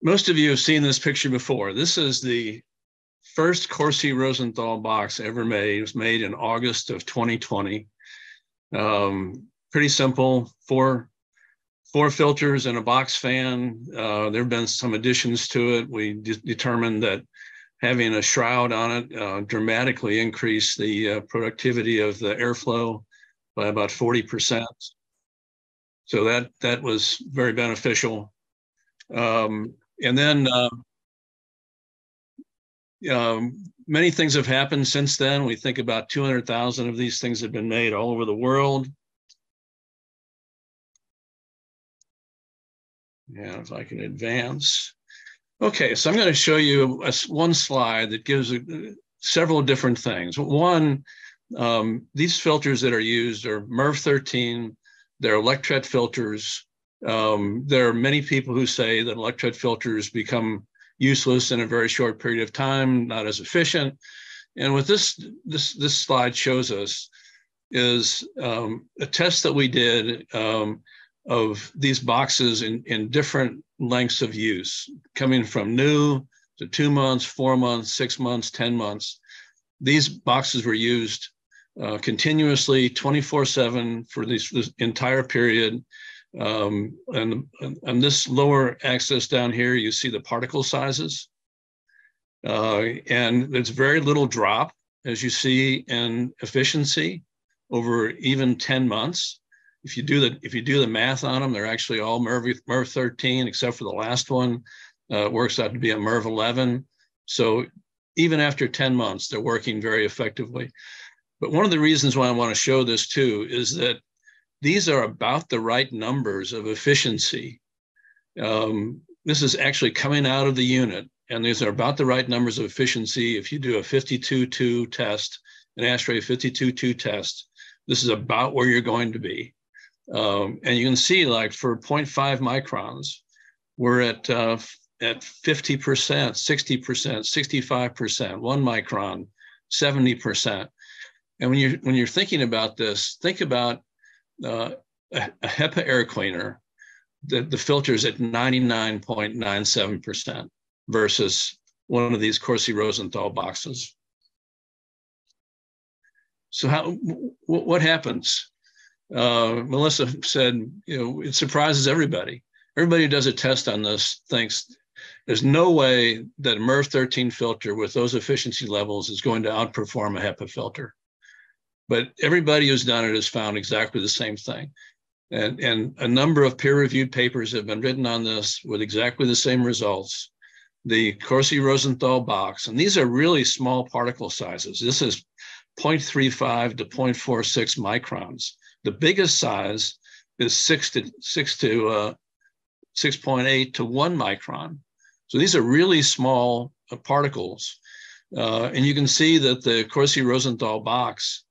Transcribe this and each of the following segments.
most of you have seen this picture before. This is the first Corsi-Rosenthal box ever made. It was made in August of 2020. Pretty simple, four filters and a box fan. There have been some additions to it. We determined that having a shroud on it dramatically increased the productivity of the airflow by about 40%. So that was very beneficial. And then many things have happened since then. We think about 200,000 of these things have been made all over the world. Yeah, if I can advance. Okay, so I'm going to show you one slide that gives several different things. One, these filters that are used are MERV 13. They're electret filters. There are many people who say that electret filters become useless in a very short period of time, not as efficient. And what this slide shows us is a test that we did of these boxes in different lengths of use, coming from new to 2 months, 4 months, 6 months, 10 months. These boxes were used continuously 24/7 for this entire period. And this lower axis down here, you see the particle sizes. And there's very little drop, as you see, in efficiency over even 10 months. If you do the math on them, they're actually all MERV 13, except for the last one. It works out to be a MERV 11. So even after 10 months, they're working very effectively. But one of the reasons why I want to show this too is that these are about the right numbers of efficiency. This is actually coming out of the unit, and these are about the right numbers of efficiency. If you do a 52.2 test, an ASHRAE 52.2 test, this is about where you're going to be. And you can see, like, for 0.5 microns, we're at 50%, 60%, 65%, 1 micron, 70%. And when you're thinking about this, think about a HEPA air cleaner, the filter's at 99.97% versus one of these Corsi-Rosenthal boxes. So what happens? Melissa said, it surprises everybody. Everybody who does a test on this thinks there's no way that a MERV 13 filter with those efficiency levels is going to outperform a HEPA filter. But everybody who's done it has found exactly the same thing. And a number of peer-reviewed papers have been written on this with exactly the same results. The Corsi-Rosenthal box, and these are really small particle sizes. This is 0.35 to 0.46 microns. The biggest size is 6.8 to 1 micron. So these are really small particles. And you can see that the Corsi-Rosenthal box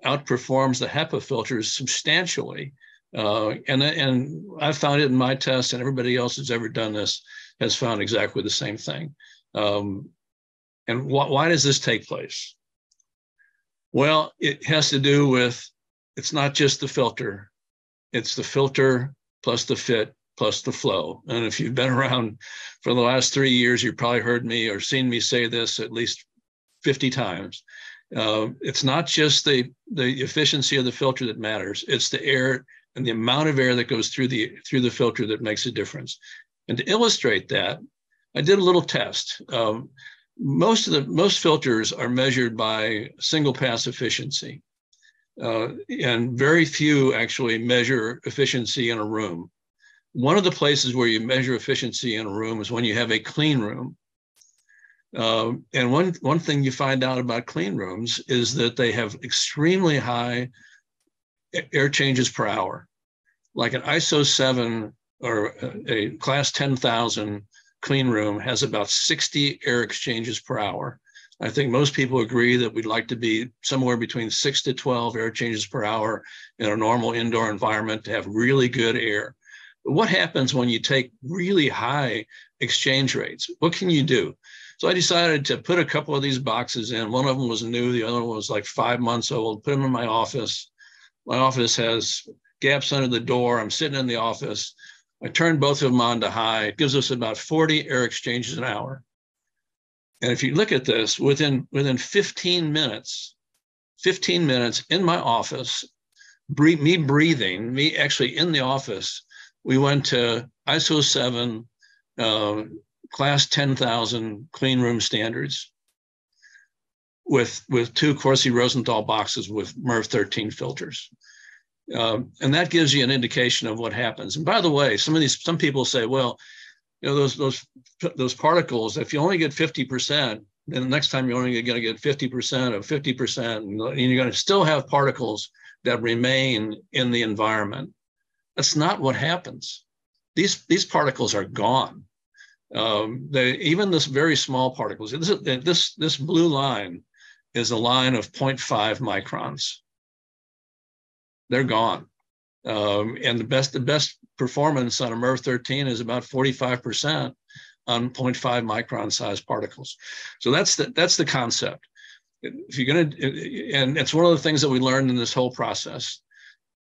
outperforms the HEPA filters substantially. And I've found it in my test, and everybody else who's ever done this has found exactly the same thing. And why does this take place? Well, it has to do with, it's not just the filter, it's the filter plus the fit plus the flow. And if you've been around for the last 3 years, you've probably heard me or seen me say this at least 50 times. It's not just the efficiency of the filter that matters, it's the air and the amount of air that goes through the filter that makes a difference. And to illustrate that, I did a little test. Most filters are measured by single pass efficiency, and very few actually measure efficiency in a room. One of the places where you measure efficiency in a room is when you have a clean room. And one thing you find out about clean rooms is that they have extremely high air changes per hour. Like an ISO 7 or a class 10,000 clean room has about 60 air exchanges per hour. I think most people agree that we'd like to be somewhere between 6 to 12 air changes per hour in a normal indoor environment to have really good air. But what happens when you take really high exchange rates? What can you do? So I decided to put a couple of these boxes in. One of them was new, the other one was like 5 months old, put them in my office. My office has gaps under the door. I'm sitting in the office. I turn both of them on to high. It gives us about 40 air exchanges an hour. And if you look at this, within 15 minutes in my office, me actually in the office, we went to ISO 7, class 10,000 clean room standards with 2 Corsi-Rosenthal boxes with MERV 13 filters. And that gives you an indication of what happens. And by the way, some people say, well, you know, those particles, if you only get 50%, then the next time you're only going to get 50% of 50%, and you're going to still have particles that remain in the environment. That's not what happens. These particles are gone. Even this very small particles. This blue line is a line of 0.5 microns. They're gone. And the best performance on a MERV 13 is about 45% on 0.5 micron size particles. So that's the concept. If you're going to, and it's one of the things that we learned in this whole process.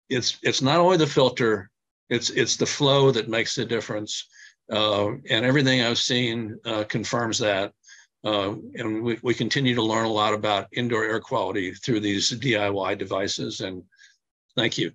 It's not only the filter, it's the flow that makes the difference. And everything I've seen confirms that. And we continue to learn a lot about indoor air quality through these DIY devices. And thank you.